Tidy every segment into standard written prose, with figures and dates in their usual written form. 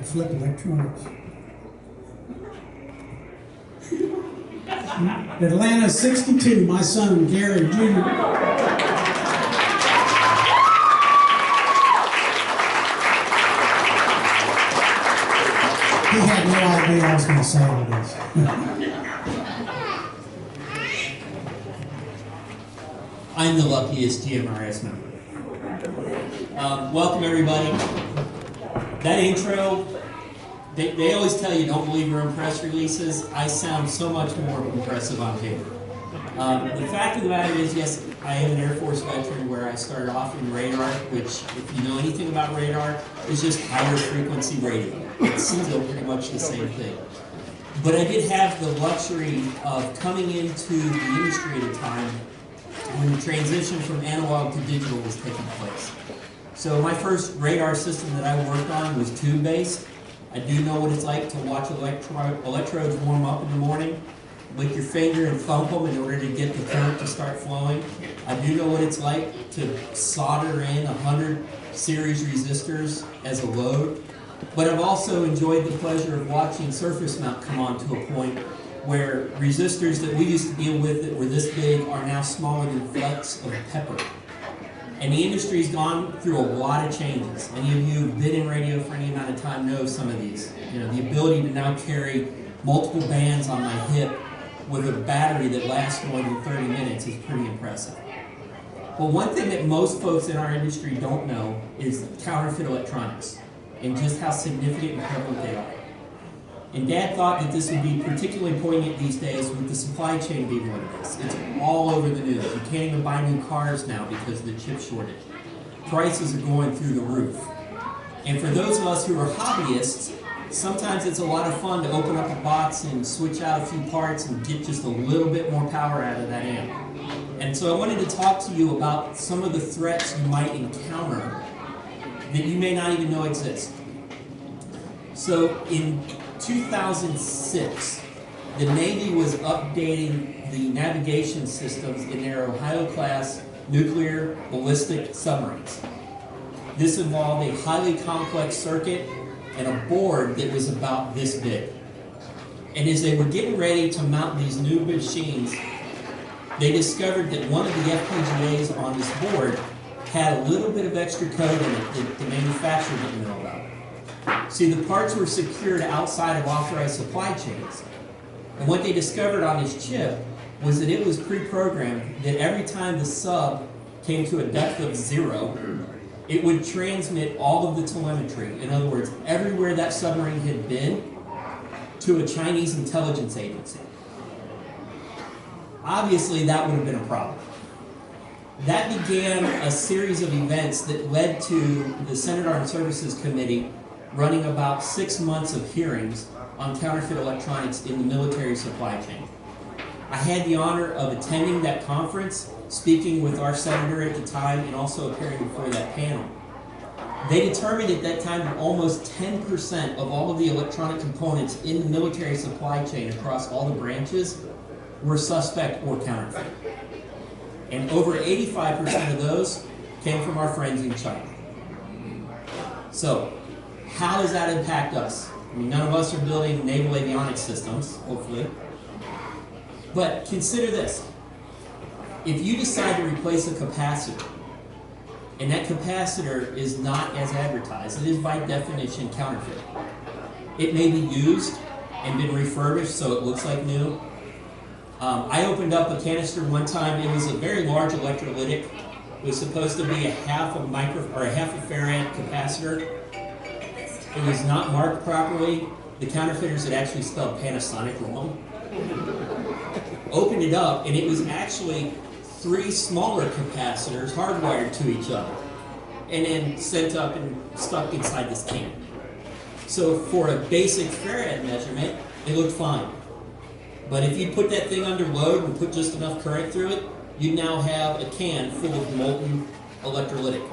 Flip electronics. Atlanta 62, my son Gary Jr. He had no idea I was going to say all this. I'm the luckiest GMRS member. Welcome everybody. That intro, they always tell you don't believe your own press releases. I sound so much more impressive on paper. The fact of the matter is, yes, I am an Air Force veteran where I started off in radar, which, if you know anything about radar, is just higher frequency radio. It's still pretty much the same thing. But I did have the luxury of coming into the industry at a time when the transition from analog to digital was taking place. So my first radar system that I worked on was tube-based. I do know what it's like to watch electrodes warm up in the morning, lick your finger and thump them in order to get the current to start flowing. I do know what it's like to solder in 100 series resistors as a load. But I've also enjoyed the pleasure of watching surface mount come on to a point where resistors that we used to deal with that were this big are now smaller than flecks of pepper. And the industry's gone through a lot of changes. Any of you who've been in radio for any amount of time know some of these. You know, the ability to now carry multiple bands on my hip with a battery that lasts more than 30 minutes is pretty impressive. Well, one thing that most folks in our industry don't know is counterfeit electronics and just how significant and prevalent they are. And Dad thought that this would be particularly poignant these days with the supply chain being what it is. It's all over the news. You can't even buy new cars now because of the chip shortage. Prices are going through the roof. And for those of us who are hobbyists, sometimes it's a lot of fun to open up a box and switch out a few parts and get just a little bit more power out of that amp. And so I wanted to talk to you about some of the threats you might encounter that you may not even know exist. So in 2006, the Navy was updating the navigation systems in their Ohio-class nuclear ballistic submarines. This involved a highly complex circuit and a board that was about this big. And as they were getting ready to mount these new machines, they discovered that one of the FPGAs on this board had a little bit of extra code in it that the manufacturer didn't know about. See, the parts were secured outside of authorized supply chains. And what they discovered on this chip was that it was pre-programmed that every time the sub came to a depth of 0, it would transmit all of the telemetry. In other words, everywhere that submarine had been to a Chinese intelligence agency. Obviously, that would have been a problem. That began a series of events that led to the Senate Armed Services Committee running about 6 months of hearings on counterfeit electronics in the military supply chain. I had the honor of attending that conference, speaking with our senator at the time, and also appearing before that panel. They determined at that time that almost 10% of all of the electronic components in the military supply chain across all the branches were suspect or counterfeit. And over 85% of those came from our friends in China. So, how does that impact us? I mean, none of us are building naval avionics systems, hopefully. But consider this. If you decide to replace a capacitor, and that capacitor is not as advertised, it is by definition counterfeit. It may be used and been refurbished so it looks like new. I opened up a canister one time. It was a very large electrolytic. It was supposed to be a half a farad capacitor. It was not marked properly. The counterfeiters had actually spelled Panasonic wrong. Opened it up, and it was actually 3 smaller capacitors hardwired to each other, and then sent up and stuck inside this can. So for a basic farad measurement, it looked fine. But if you put that thing under load and put just enough current through it, you now have a can full of molten electrolytic.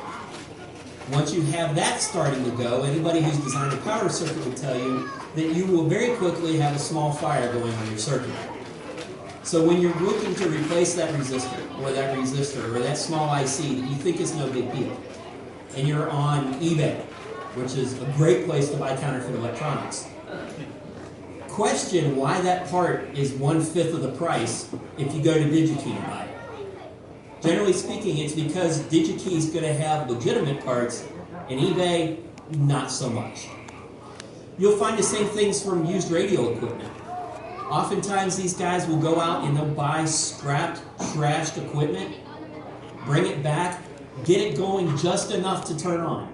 Once you have that starting to go, anybody who's designed a power circuit will tell you that you will very quickly have a small fire going on your circuit. So when you're looking to replace that resistor or that small IC that you think is no big deal, and you're on eBay which is a great place to buy counterfeit electronics. Question why that part is 1/5 of the price if you go to DigiKey and buy it. Generally speaking, it's because DigiKey is going to have legitimate parts and eBay, not so much. You'll find the same things from used radio equipment. Oftentimes these guys will go out and they'll buy scrapped, trashed equipment, bring it back, get it going just enough to turn on,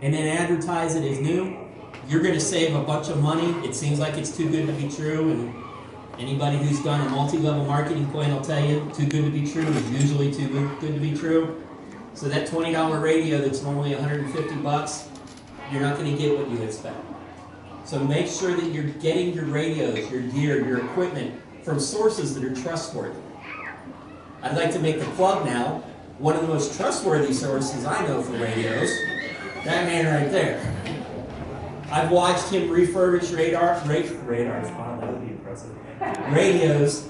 and then advertise it as new. You're going to save a bunch of money. It seems like it's too good to be true, and anybody who's done a multi-level marketing plan will tell you too good to be true is usually too good to be true. So that $20 radio that's normally $150, you're not going to get what you expect. So make sure that you're getting your radios, your gear, your equipment from sources that are trustworthy. I'd like to make the plug now. One of the most trustworthy sources I know for radios, that man right there. I've watched him refurbish radars, wow, that would be impressive, radios,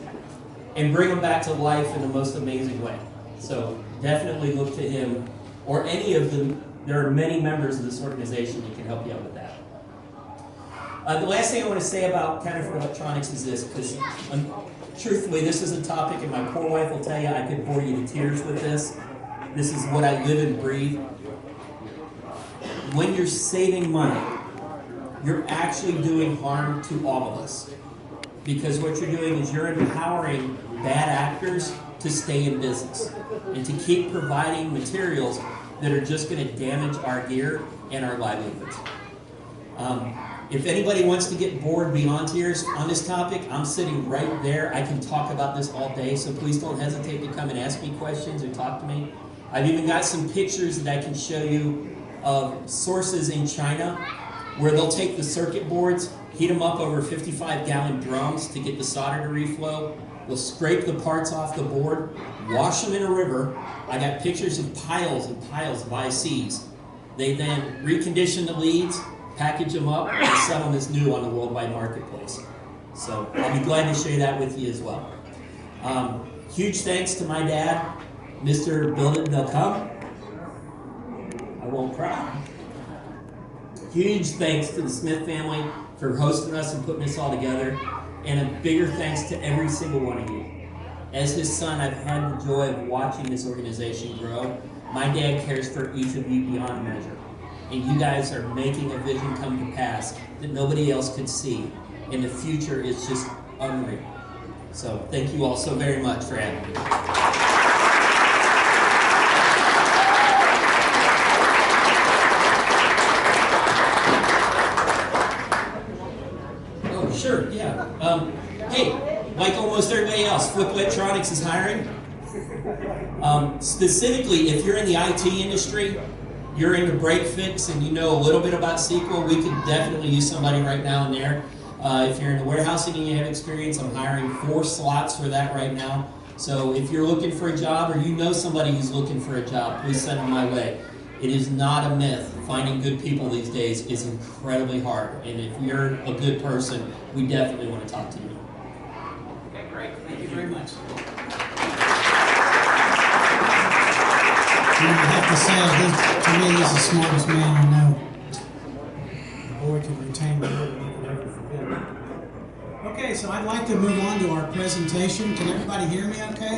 and bring them back to life in the most amazing way. So definitely look to him, or any of them. There are many members of this organization that can help you out with that. The last thing I want to say about counterfeit electronics is this, because truthfully, this is a topic, and my poor wife will tell you I could bore you to tears with this. This is what I live and breathe. When you're saving money, you're actually doing harm to all of us. Because what you're doing is you're empowering bad actors to stay in business and to keep providing materials that are just going to damage our gear and our livelihoods. If anybody wants to get bored beyond tears on this topic, I'm sitting right there. I can talk about this all day, so please don't hesitate to come and ask me questions or talk to me. I've even got some pictures that I can show you of sources in China where they'll take the circuit boards, heat them up over 55-gallon drums to get the solder to reflow. They'll scrape the parts off the board, wash them in a river. I got pictures of piles and piles of ICs. They then recondition the leads, package them up, and sell them as new on the worldwide marketplace. So I'll be glad to share that with you as well. Huge thanks to my dad, Mr. Build It and They'll Come. I won't cry. Huge thanks to the Smith family for hosting us and putting this all together. And a bigger thanks to every single one of you. As his son, I've had the joy of watching this organization grow. My dad cares for each of you beyond measure. And you guys are making a vision come to pass that nobody else could see. And the future is just unreal. So thank you all so very much for having me. Oh, sure, yeah. Hey, like almost everybody else, Flip Electronics is hiring. Specifically, if you're in the IT industry, you're into break fix and you know a little bit about SQL, we could definitely use somebody right now and there. If you're in the warehousing and you have experience, I'm hiring 4 slots for that right now. So if you're looking for a job or you know somebody who's looking for a job, please send them my way. It is not a myth. Finding good people these days is incredibly hard. And if you're a good person, we definitely want to talk to you. Okay, great. Thank you very much. I have to say, to me, he's the smartest man I know. The boy can retain more than he can ever forget. Okay, so I'd like to move on to our presentation. Can everybody hear me okay?